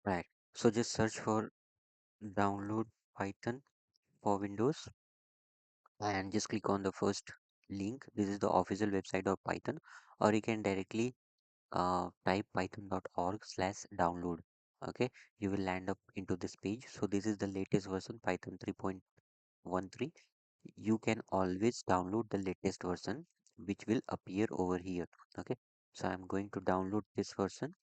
Right. So just search for download Python for Windows and just click on the first link. This is the official website of Python, or you can directly type python.org/download. Okay, you will land up into this page. So this is the latest version, Python 3.13. You can always download the latest version, which will appear over here. Okay, so I'm going to download this version.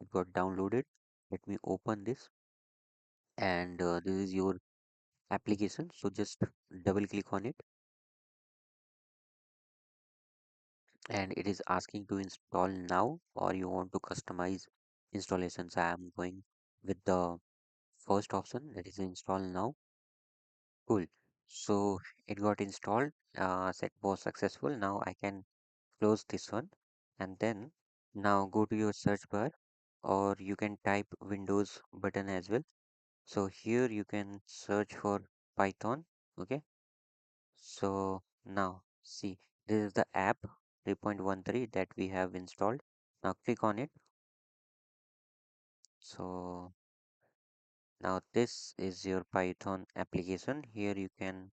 It got downloaded. Let me open this, and this is your application. So just double click on it, and it is asking to install now, or you want to customize installations. I am going with the first option, that is install now. Cool. So it got installed. Set was successful. Now I can close this one, and then now go to your search bar, or you can type Windows button as well. So here you can search for Python. Okay. So now see, this is the app 3.13 that we have installed. Now click on it. So now this is your Python application. Here you can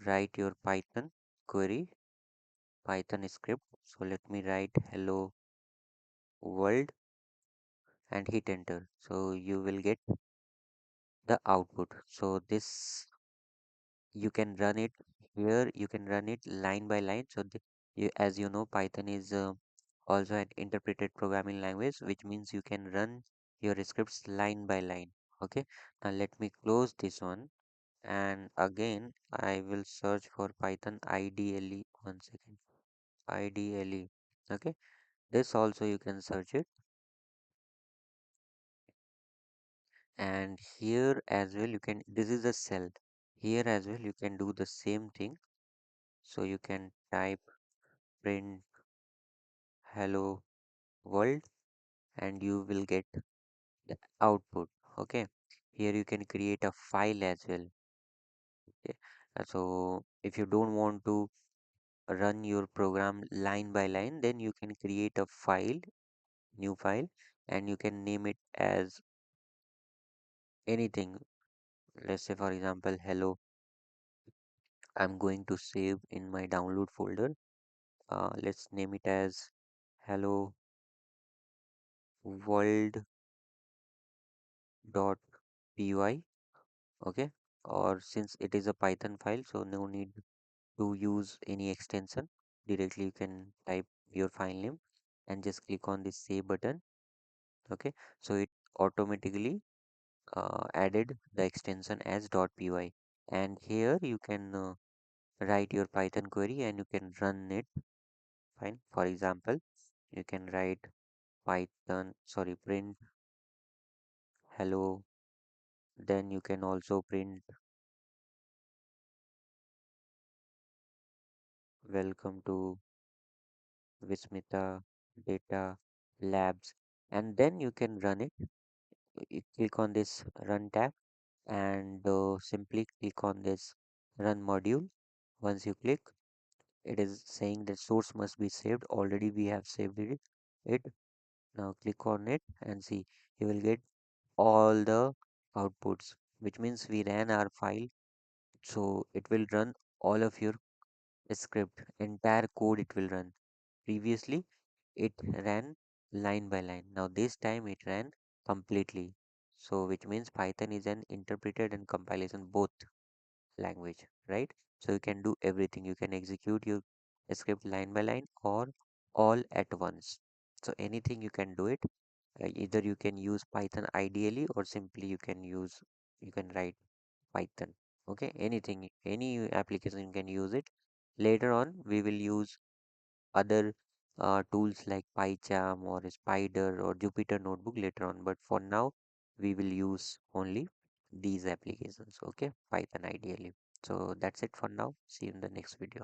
write your Python query, Python script. So let me write hello world and hit enter. So you will get the output. So this you can run it here. You can run it line by line. So as you know, Python is also an interpreted programming language, which means you can run your scripts line by line. Okay. Now let me close this one, and again I will search for Python IDLE. One second. IDLE. Okay. This also you can search it, and here as well you can, this is a cell. Here as well you can do the same thing. So you can type print hello world, and you will get the output. Okay, here you can create a file as well. Okay. So if you don't want to run your program line by line, then you can create a file, new file, and you can name it as anything. Let's say for example hello. I'm going to save in my download folder. Let's name it as hello world dot py. Okay, or since it is a Python file, so no need to use any extension. Directly you can type your file name and just click on the save button. Okay, so it automatically added the extension as .py, and here you can write your Python query and you can run it. Fine, for example you can write Python, sorry, print hello, then you can also print welcome to Vismita Data Labs, and then you can run it. You click on this run tab, and simply click on this run module. Once you click, it is saying that source must be saved. Already we have saved it. Now click on it and see, you will get all the outputs, which means we ran our file. So it will run all of your script, entire code it will run. Previously, it ran line by line. Now this time it ran completely. So which means Python is an interpreted and compilation both language, right? So you can do everything. You can execute your script line by line or all at once. So anything you can do it. Either you can use Python ideally, or simply you can write Python. Okay, anything, any application you can use it. Later on, we will use other tools like PyCharm or Spider or Jupyter Notebook later on. But for now, we will use only these applications. Okay, Python ideally. So that's it for now. See you in the next video.